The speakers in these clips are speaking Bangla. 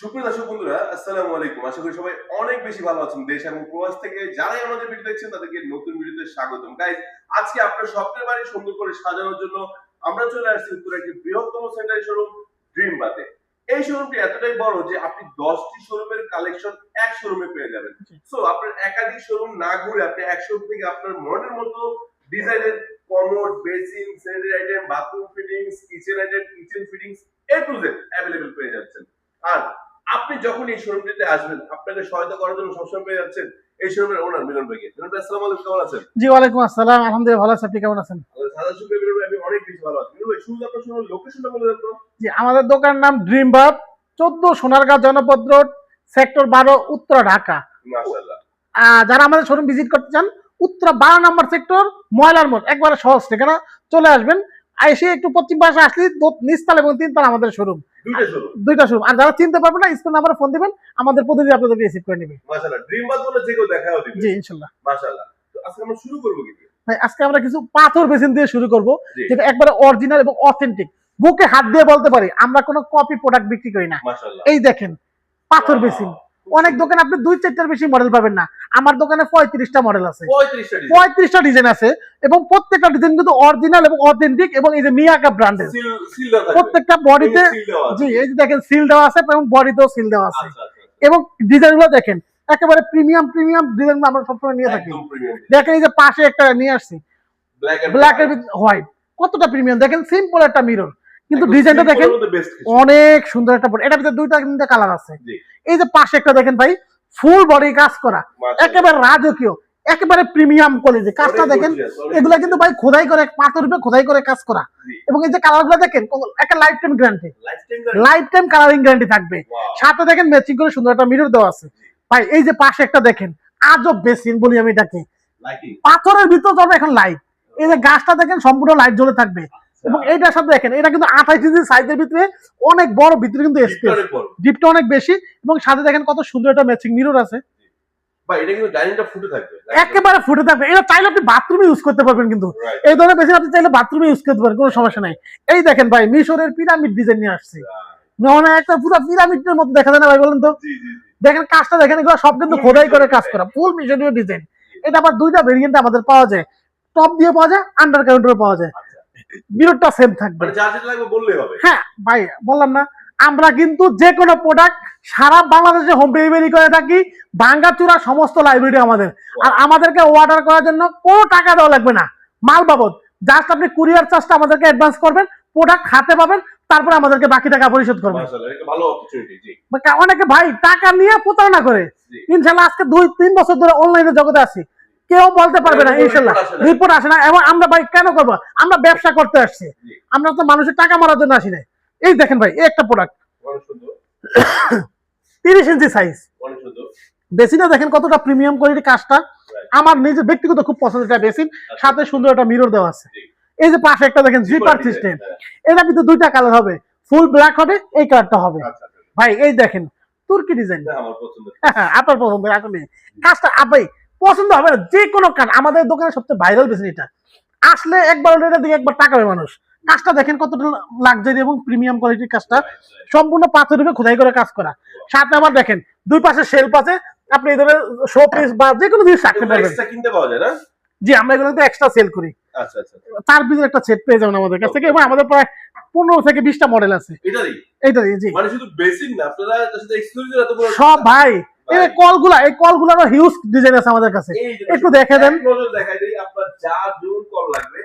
সুপ্রিয় দর্শক বন্ধুরা, আসসালামু আলাইকুম। আশা করি সবাই অনেক বেশি ভালো আছেন। দেশ এবং প্রবাস থেকে যারাই আমাদের ভিডিও দেখছেন তাদেরকে নতুন ভিডিওতে স্বাগতম। গাইস, আজকে আপনার স্বপ্নের বাড়ি সুন্দর করে সাজানোর জন্য আমরা চলে আসছি উত্তরের একটি বৃহত্তম সেন্টারি শোরুম ড্রিম বাতে। এই শোরুমটি এতটাই বড় যে আপনি 10টি শোরুমের কালেকশন এক শোরুমে পেয়ে যাবেন। সো আপনার একাধিক শোরুম না ঘুরে আপনি এক শোরুম থেকে আপনার মনের মতো ডিজাইনের commode, basin, sanitary item, bathroom fittings, kitchen item, kitchen fittings A to Z available পেয়ে যাচ্ছেন। আর আপনি যখন এই শোরুমটিতে আসবেন, আপনাকে সহায়তা করার জন্য সবসময় পেয়ে যাচ্ছেন এই শোরুমের ওনার মিলন ভাইকে। মিলন ভাই, আসসালামু আলাইকুম, কেমন আছেন? জি ওয়ালাইকুম আসসালাম, আলহামদুলিল্লাহ ভালো আছি। আপনি কেমন আছেন? সাদা শুক্র মিলন ভাই, আমি অনেক বেশি ভালো আছি। মিলন ভাই, শুরু আপনার শোরুমের লোকেশনটা বলে দেন তো। জি, আমাদের দোকানের নাম ড্রিম বাব, 14 সোনারগাঁও জনপদ রোড, সেক্টর 12, উত্তরা, ঢাকা। মাশাআল্লাহ। যারা আমাদের শোরুম ভিজিট করতে চান, উত্তরা 12 নম্বর সেক্টর, ময়লার মোড়, একবারে সহজ ঠিকানা। চলে আসবেন, এসে একটু পশ্চিম পাশে আসলে নিচতলা এবং তিনতলা আমাদের শোরুম, দুইটা শোরুম। আর যারা চিনতে পারবে না, স্ক্রিন নাম্বারে ফোন দিবেন, আমাদের প্রতিনিধি আপনাদেরকে রিসিভ করে নেবে। মাশাআল্লাহ, ড্রিম বাদ বলে যে কেউ দেখাও দিবে। জি ইনশাআল্লাহ। মাশাআল্লাহ। তো আজকে আমরা শুরু করব কি দিয়ে? ভাই, আজকে আমরা কিছু পাথর বেসিন দিয়ে শুরু করব, জি। যেটা একবারে অরিজিনাল এবং অথেন্টিক। বুকে হাত দিয়ে বলতে পারি আমরা কোনো কপি প্রোডাক্ট বিক্রি করি না। মাশাআল্লাহ। এই দেখেন পাথর বেসিন, অনেক দোকানে আপনি 2-4টার বেশি মডেল পাবেন না, আমার দোকানে 35টা মডেল আছে, 35টা ডিজাইন আছে, এবং প্রত্যেকটা ডিজাইন কিন্তু অরিজিনাল এবং অথেন্টিক, এবং এই যে মিয়াকা ব্র্যান্ডের সিল দেওয়া থাকবে। প্রত্যেকটা বডিতে। সিল দেওয়া আছে। জি, এই যে দেখেন সিল দেওয়া আছে এবং বডিতেও সিল দেওয়া আছে। আচ্ছা আচ্ছা। এবং ডিজাইনগুলো দেখেন একেবারে প্রিমিয়াম ডিজাইন আমরা সবসময় নিয়ে থাকি। একদম প্রিমিয়াম। দেখেন এই যে পাশে একটা নিয়ে আসছি ব্ল্যাক এর হোয়াইট, কতটা প্রিমিয়াম। দেখেন সিম্পল একটা মিরর, কিন্তু ডিজাইনটা দেখেন অনেক সুন্দর একটা বডি। এটার ভিতরে দুইটা তিনটা কালার আছে। এই যে পাশে একটা দেখেন ভাই, ফুল বডি কাজ করা, একেবারে রাজকীয়, একেবারে প্রিমিয়াম কোয়ালিটি। কাজটা দেখেন, এগুলা কিন্তু ভাই খোদাই করে, পাথর রূপে খোদাই করে কাজ করা। এবং এই যে কালারগুলো দেখেন, একটা life time guarantee, life time colouring guarantee থাকবে। সাথে দেখেন ম্যাচিং করে সুন্দর একটা মিরর দেওয়া আছে। ভাই এই যে পাশে একটা দেখেন, আজব বেসিন বলি আমি এটাকে, পাথরের ভিতর যাবে এখন লাইট। এই যে গাছটা দেখেন সম্পূর্ণ লাইট জ্বলে থাকবে। এবং এইটার সাথে দেখেন, এটা কিন্তু 28 ইঞ্চি সাইজের ভিতরে, অনেক বড়, ভিতরে কিন্তু স্পেস ডিপটা অনেক বেশি, এবং সাথে দেখেন কত সুন্দর একটা ম্যাচিং মিরর আছে। ভাই, এটা কিন্তু ডাইনিংটা ফুটে থাকবে, একেবারে ফুটে থাকবে। এটা চাইলে আপনি বাথরুমে ইউজ করতে পারবেন, কিন্তু এই ধরনের বেসিন আপনি চাইলে বাথরুমে ইউজ করতে পারবেন, কোনো সমস্যা নাই। এই দেখেন ভাই, মিশরের পিরামিড ডিজাইন নিয়ে আসছে, মানে একটা পুরো পিরামিডের মতো দেখা যায় না ভাই, বলেন তো? দেখেন কাজটা দেখেন, এগুলো সব কিন্তু খোদাই করে কাজ করা, ফুল মিশরীয় ডিজাইন। এটা আবার দুইটা ভেরিয়েন্ট আমাদের পাওয়া যায়, টপ দিয়ে পাওয়া যায়, আন্ডার কাউন্টারে পাওয়া যায়। মিররটা সেম থাকবে। মানে যা যেটা লাগবে বললেই হবে। হ্যাঁ ভাই, বললাম না, আমরা কিন্তু যে কোনো প্রোডাক্ট সারা বাংলাদেশে হোম ডেলিভারি করে থাকি, ভাঙ্গাচুরা সমস্ত লাইব্রেরি আমাদের। আর আমাদেরকে অর্ডার করার জন্য কোনো টাকা দেওয়া লাগবে না, মাল বাবদ। জাস্ট আপনি কুরিয়ার চার্জটা আমাদেরকে অ্যাডভান্স করবেন, প্রোডাক্ট হাতে পাবেন, তারপরে আমাদেরকে বাকি টাকা পরিশোধ করবেন। মাশাআল্লাহ, এটা ভালো অপরচুনিটি। জি। অনেকে ভাই টাকা নিয়ে প্রতারণা করে। ইনশাআল্লাহ আজকে 2-3 বছর ধরে অনলাইনে জগতে আছি, কেউ বলতে পারবে না ইনশাআল্লাহ রিপোর্ট আসে না। এবং আমরা ভাই কেন করবো, আমরা ব্যবসা করতে আসছি, আমরা তো মানুষের টাকা মারার জন্য আসি না। এই দেখেন ভাই, এই একটা প্রোডাক্ট 30 ইঞ্চি সাইজ বেসিনটা দেখেন কতটা প্রিমিয়াম কোয়ালিটি। কাজটা আমার নিজের ব্যক্তিগত খুব পছন্দের একটা বেসিন, সাথে সুন্দর একটা মিরর দেওয়া আছে। এই যে পাশে একটা দেখেন জিপার সিস্টেম, এটা কিন্তু দুইটা কালার হবে, ফুল ব্ল্যাক হবে, এই কালারটা হবে। ভাই এই দেখেন তুর্কি ডিজাইন, আপনার পছন্দের আসলে কাজটা ভাই পছন্দ হবে না, যে কোনো কাজ। আমাদের দোকানে সবচেয়ে ভাইরাল বেসিন এটা, আসলে একবার এটা দিকে একবার তাকাবে মানুষ। কাজটা দেখেন কতটা লাক্সারি এবং প্রিমিয়াম কোয়ালিটির। কাজটা সম্পূর্ণ পাথরের খোদাই করে কাজ করা। সাথে আবার দেখেন দুই পাশে শেলফ আছে, আপনি এই ধরনের শো পিস বা যে কোনো জিনিস রাখতে পারবেন। এক্সট্রা কিনতে পাওয়া যায় না? জি, আমরা এগুলো তো এক্সট্রা সেল করি। আচ্ছা আচ্ছা। তার ভিতরে একটা সেট পেয়ে যাবেন আমাদের কাছ থেকে, এবং আমাদের প্রায় 15 থেকে 20টা মডেল আছে এইটারই। জি, মানে শুধু বেসিন না, আপনারা তার সাথে এক্সক্লুসিভ এত বড় সব ভাই। এই কলগুলোরও হিউজ ডিজাইন আছে আমাদের কাছে, একটু দেখে দেন। নজর দেখাই দেই, আপনার যা জুন কল লাগবে,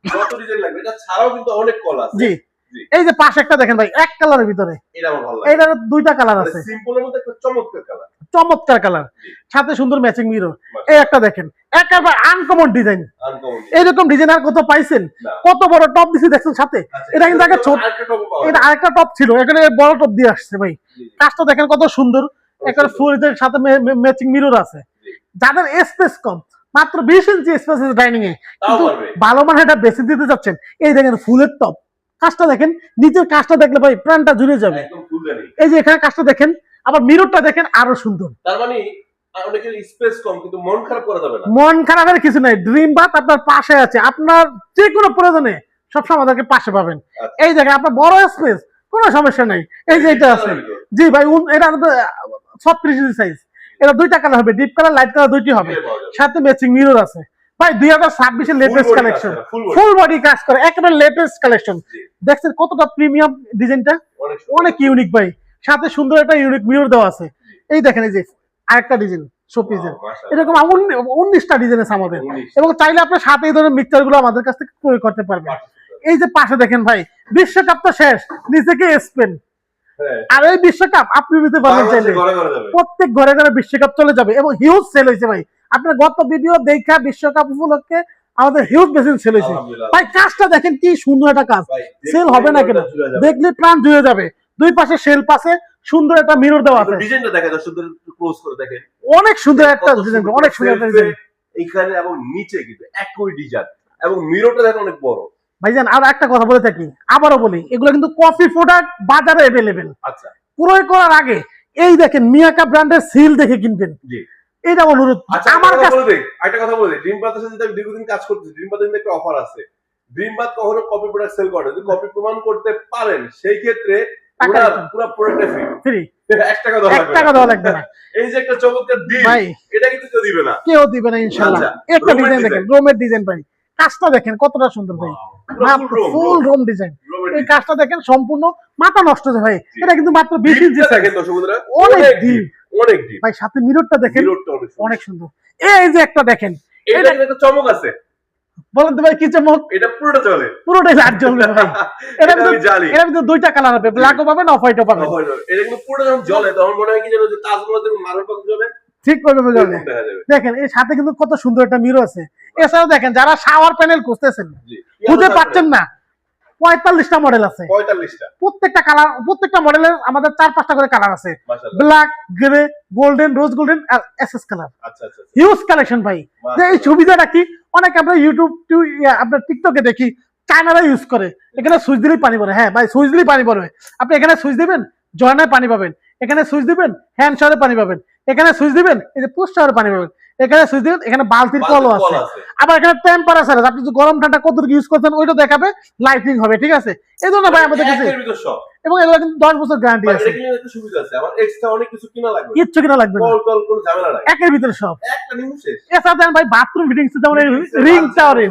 যত ডিজাইন লাগবে, এটা ছাড়াও কিন্তু অনেক কল আছে। জি, এই যে পাশে একটা দেখেন ভাই, এক কালারের ভিতরে, এটা আমার ভালো লাগে। এটার দুইটা কালার আছে, সিম্পলের মধ্যে একটা চমৎকার কালার, চমৎকার কালার, সাথে সুন্দর ম্যাচিং মিরর। এই একটা দেখেন, একেবারে আনকমন ডিজাইন। এইরকম ডিজাইন আর কত পাইছেন? কত বড় টপ দিছি দেখছেন সাথে। এটা কিন্তু আগে ছোট, এটা আরেকটা টপ ছিল, এখানে বড় টপ দিয়ে আসছে ভাই। কাজটা দেখেন কত সুন্দর, একটা ফুলের সাথে ম্যাচিং মিরর আছে। যাদের স্পেস কম, মাত্র 20 ইঞ্চি স্পেস আছে ডাইনিং এ, কিন্তু ভালো মানের এটা বেশি দিতে যাচ্ছেন, এই দেখেন ফুলের টপ। কাজটা দেখেন, নিচের কাজটা দেখলে ভাই প্রাণটা জুড়ে যাবে। এই যে এখানে কাজটা দেখেন, আবার মিররটা দেখেন আরো সুন্দর। তার মানে অনেকের স্পেস কম, কিন্তু মন খারাপ করা যাবে না। মন খারাপের কিছু নাই, ড্রিম বাথ আপনার পাশে আছে। আপনার যে কোনো প্রয়োজনে সবসময় আমাদেরকে পাশে পাবেন। এই দেখেন আপনার বড় স্পেস, কোনো সমস্যা নাই। এই যে এটা আছে, জি ভাই এটা 36 ইঞ্চি সাইজ, এটা দুইটা কালার হবে, ডিপ কালার লাইট কালার দুইটি হবে, সাথে ম্যাচিং মিরর আছে ভাই। 2026 এর লেটেস্ট কালেকশন, ফুল বডি কাজ করে, একেবারে লেটেস্ট কালেকশন। দেখছেন কতটা প্রিমিয়াম ডিজাইনটা, অনেক ইউনিক ভাই, সাথে সুন্দর একটা ইউনিক মিরর দেওয়া আছে। এই দেখেন এই যে আরেকটা ডিজাইন শোপিসের, এরকম 19টা ডিজাইন আছে আমাদের, এবং চাইলে আপনার সাথে এই ধরনের মিক্সচার গুলো আমাদের কাছ থেকে ক্রয় করতে পারবেন। এই যে পাশে দেখেন ভাই, বিশ্বকাপ তো শেষ, নিচে কি স্পেন, আর এই বিশ্বকাপ আপনি নিতে পারবেন চাইলে, প্রত্যেক ঘরে ঘরে বিশ্বকাপ চলে যাবে, এবং হিউজ সেল হয়েছে ভাই। আপনার গত ভিডিও দেখা বিশ্বকাপ উপলক্ষে আমাদের হিউজ বেশি সেল হয়েছে ভাই। কাজটা দেখেন কি সুন্দর একটা কাজ, সেল হবে না কেন, দেখলে প্রাণ জুড়ে যাবে। দুই পাশে শেলফ আছে, সুন্দর একটা মিরর দেওয়া আছে, ডিজাইনটা দেখেন সুন্দর, ক্লোজ করে দেখেন, অনেক সুন্দর একটা ডিজাইন, অনেক সুন্দর একটা ডিজাইন এইখানে এবং নিচে কিন্তু একই ডিজাইন, এবং মিররটা দেখেন অনেক বড় ভাইজান। আর একটা কথা বলে থাকি, আবারও বলি, এগুলো কিন্তু কফি প্রোডাক্ট বাজারে अवेलेबल। আচ্ছা, ক্রয় করার আগে এই দেখেন মিয়াকা ব্র্যান্ডের সিল দেখে কিনবেন, জি এটা অনুরোধ আমার কাছে। একটা কথা বলে দিই, ড্রিম বাথের সাথে আমি দীর্ঘদিন কাজ করতেছি, ড্রিম বাথের কিন্তু একটা অফার আছে। ড্রিম বাথ কখনো কপি প্রোডাক্ট সেল করে, যদি কপি প্রমাণ করতে পারেন সেই ক্ষেত্রে পুরো প্রোডাক্টটা ফ্রি, 1 টাকা দেওয়া লাগবে না। এই যে একটা চমৎকার ডিল ভাই, এটা কিন্তু কেউ দিবে না, ইনশাআল্লাহ। একটা ডিজাইন দেখেন, রোমের ডিজাইন ভাই, কাজটা দেখেন কতটা সুন্দর ভাই, ফুল রোম ডিজাইন। এই কাজটা দেখেন সম্পূর্ণ মাথা নষ্ট হয়ে ভাই, এটা কিন্তু মাত্র 20 ইঞ্চি দেখেন দর্শক বন্ধুরা, অনেক ডিপ ভাই। সাথে মিররটা দেখেন অনেক সুন্দর। এই যে একটা দেখেন, এটা একটা চমক আছে, বলেন তো ভাই কি চমক? এটা পুরোটাই লাইট জ্বলবে ভাই। এটা কিন্তু দুইটা কালার হবে, ব্ল্যাকও পাবেন, অফ হোয়াইটও পাবেন। এটা কিন্তু পুরোটা যখন জ্বলে তখন মনে হয় কি যেন যে তাজমহল যখন মার্বেল পাথর জ্বলে ঠিক ভাবে জ্বলে। দেখেন এর সাথে কিন্তু কত সুন্দর একটা মিরর আছে। এছাড়াও দেখেন যারা শাওয়ার প্যানেল খুঁজতেছেন, খুঁজে পাচ্ছেন না, 45টা মডেল আছে, 45টা, প্রত্যেকটা কালার, প্রত্যেকটা মডেলের আমাদের 4-5টা করে কালার আছে, black, grey, golden, rose golden আর এসএস কালার। আচ্ছা আচ্ছা, হিউজ কালেকশন ভাই। যে এই সুবিধাটা কি, অনেক আমরা ইউটিউব আপনার টিকটকে দেখি চায়নারা ইউজ করে, এখানে সুইচ দিলেই পানি পড়ে। হ্যাঁ ভাই, সুইচ দিলেই পানি পড়বে। আপনি এখানে সুইচ দিবেন, জয়নায় পানি পাবেন, এখানে সুইচ দিবেন, হ্যান্ড শাওয়ারে পানি পাবেন, এখানে সুইচ দিবেন, এই যে পুশ শাওয়ারে পানি পাবেন, এখানে সুইচ দিবেন, এখানে বালতির কলও আছে, আবার এখানে টেম্পারেচার আছে, আপনি যদি গরম ঠান্ডা কতটুকু ইউজ করছেন ওইটা দেখাবে, লাইটিং হবে, ঠিক আছে। এই জন্য ভাই আমাদের কাছে, এবং এগুলো কিন্তু 10 বছর গ্যারান্টি আছে। এটা কিন্তু একটা সুবিধা আছে, আমার এক্সট্রা অনেক কিছু কিনা লাগবে, কিচ্ছু কিনা লাগবে না, কল কোনো ঝামেলা নাই, একের ভিতরে সব, একটা নিউ শেষ। এছাড়া দেন ভাই বাথরুম ফিটিংস, যেমন রিং টাওয়ারিং,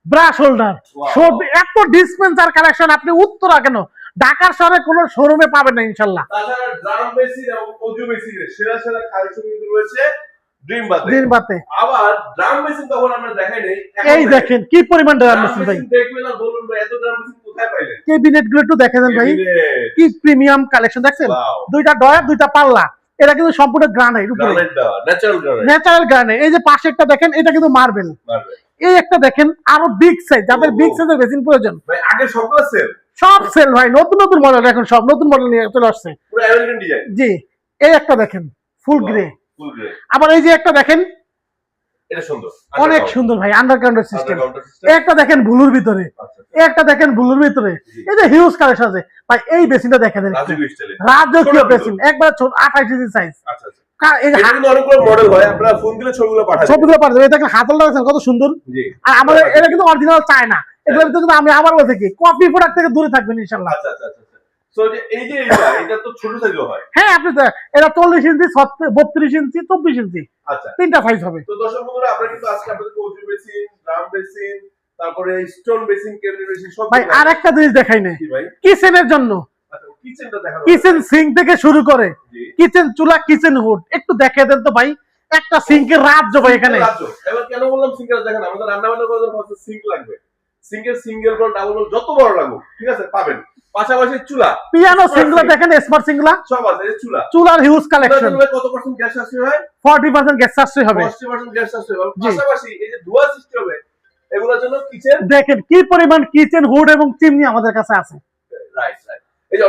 ব্রাশ হোল্ডার, সব এত ডিসপেন্সার কালেকশন আপনি উত্তরা কেন ঢাকার শহরে কোনো শোরুমে পাবেন না ইনশাআল্লাহ। তাছাড়া ড্রাম বেসিন এবং অডিও বেসিনের সেরা সেরা কালেকশন কিন্তু রয়েছে ড্রিম বাথে। আবার ড্রাম বেসিন তখন আমরা দেখাই নাই, এই দেখেন কি পরিমাণ ড্রাম বেসিন ভাই, দেখবেন না বলুন ভাই এত ড্রাম বেসিন কোথায় পাইলেন? ক্যাবিনেট গুলো একটু দেখেন ভাই, কি প্রিমিয়াম কালেকশন দেখছেন, দুইটা ডয়ার, দুইটা পাল্লা, এটা কিন্তু সম্পূর্ণ গ্রানাইট, উপরে ন্যাচারাল গ্রানাইট। এই যে পাশেরটা দেখেন, এটা কিন্তু মার্বেল। এই একটা দেখেন আরো বিগ সাইজ, যাদের বিগ সাইজের বেসিন প্রয়োজন ভাই, আগে সবগুলো সেল, সব সেল ভাই, নতুন নতুন মডেল, এখন সব নতুন মডেল নিয়ে চলে আসছে, পুরো আমেরিকান ডিজাইন। জি, এই একটা দেখেন ফুল গ্রে, আবার এই যে একটা দেখেন, এটা সুন্দর, অনেক সুন্দর ভাই, আন্ডারগ্রাউন্ড সিস্টেম। একটা দেখেন ব্লুর ভিতরে, একটা দেখেন ব্লুর ভিতরে, এই যে হিউজ কালেকশন আছে ভাই। এই বেসিনটা দেখেন, রাজকীয় বেসিন, একবার ছোট 28 ইঞ্চি সাইজ। আচ্ছা আচ্ছা, এটা কিন্তু অনেকগুলো মডেল হয়, আপনারা ফোন দিলে ছবিগুলো পাঠাবেন, এই দেখেন হাতলটা দেখেন কত সুন্দর। জি, আর আমাদের এটা কিন্তু অরিজিনাল চায়না, এগুলো কিন্তু আমি আবার বলতে কি কপি প্রোডাক্ট থেকে দূরে থাকবেন ইনশাআল্লাহ। আচ্ছা আচ্ছা আচ্ছা, সো এই যে এটা তো ছোট সাইজও হয়। হ্যাঁ, আপনি তো এটা 40 ইঞ্চি, 32 ইঞ্চি, 24 ইঞ্চি, আচ্ছা, তিনটা সাইজ হবে। তো দর্শক বন্ধুরা, আমরা কিন্তু আজকে আপনাদের অডিও বেসিন, ড্রাম বেসিন, তারপরে স্টোন বেসিন, ক্যাবিনেট বেসিন সব ভাই। আর একটা জিনিস দেখাই না, ভাই, কিচেনের জন্য, আচ্ছা কিচেনটা দেখাবো, কিচেন সিঙ্ক থেকে শুরু করে কিচেন চুলা, কিচেন হুড একটু দেখিয়ে দেন তো ভাই। একটা সিঙ্কের রাজ্য ভাই এখানে। এবার কেন বললাম সিঙ্কের, দেখেন আমাদের রান্না বান্না করার জন্য সিঙ্ক লাগবে, সিঙ্কের সিঙ্গেল বল, ডাবল বল, যত বড় লাগুক, ঠিক আছে, পাবেন। পাশাপাশি চুলা, পিয়ানো সিঙ্গলা দেখেন, স্মার্ট সিঙ্গলা সব আছে। এই চুলার হিউজ কালেকশন। কত পার্সেন্ট গ্যাস সাশ্রয় হয়? 40% গ্যাস সাশ্রয় হবে, 40% গ্যাস সাশ্রয় হবে। পাশাপাশি এই যে ধোয়া সৃষ্টি হবে, এগুলোর জন্য কিচেন দেখেন কি পরিমাণ কিচেন হুড এবং চিমনি আমাদের কাছে আছে। রাইট রাইট, এই যে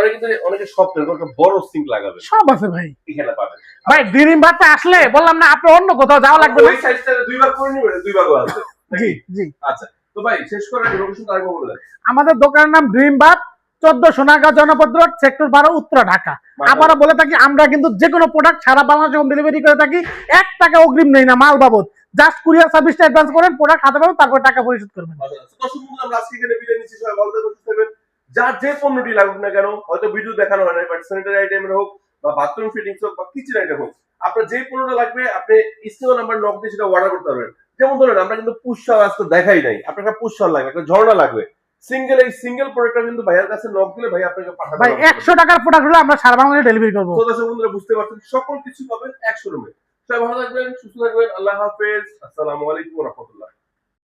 অনেকে স্বপ্নের একটা বড় সিঙ্ক লাগাবে, সব আছে ভাই, এখানে পাবেন ভাই। ড্রিম বাতে আসলে বললাম না, আপনি অন্য কোথাও যাওয়া লাগবে না, ওই সাইজটা দুই ভাগ করে নিবেন, দুই ভাগও আছে। জি জি, আচ্ছা। তো ভাই শেষ করার লোকেশনটা আরেকবার বলে দেন। আমাদের দোকানের নাম ড্রিম বাত, 14 সোনাগাঁও জনপদ রোড, সেক্টর 12, উত্তরা, ঢাকা। আবারও বলে থাকি, আমরা কিন্তু যে কোনো প্রোডাক্ট সারা বাংলাদেশে হোম ডেলিভারি করে থাকি, 1 টাকা অগ্রিম নেই না মাল বাবদ, জাস্ট কুরিয়ার সার্ভিসটা অ্যাডভান্স করেন, প্রোডাক্ট হাতে পাবেন, তারপর টাকা পরিশোধ করবেন। আচ্ছা, তো আমরা আজকে এখানে বিদায় নিচ্ছি, সবাই ভালো থাকবেন, সুস্থ থাকবেন। যার যে পণ্যটি লাগুক না কেন, হয়তো ভিডিও দেখানো হয় না, বাট স্যানিটারি আইটেমের হোক বা বাথরুম ফিটিংস হোক বা কিচেন আইটেম হোক, আপনার যে পণ্যটা লাগবে আপনি স্ক্রিনে নাম্বার নক দিয়ে সেটা অর্ডার করতে পারবেন। যেমন ধরেন আমরা কিন্তু পুশ শাওয়ার আজকে দেখাই নাই, আপনার একটা পুশ শাওয়ার লাগবে, একটা ঝর্ণা লাগবে, এই সিঙ্গেল প্রোডাক্টটা কিন্তু ভাইয়ের কাছে নক দিলে ভাই আপনাকে পাঠাবে। ভাই 100 টাকার প্রোডাক্ট হলে আমরা সারা বাংলাদেশে ডেলিভারি করব। তো দর্শক বন্ধুরা বুঝতে পারছেন সকল কিছু পাবেন এক শোরুমে। সবাই ভালো থাকবেন, সুস্থ থাকবেন, আল্লাহ হাফেজ, আসসালামু আলাইকুম ওয়া রাহমাতুল্লাহ।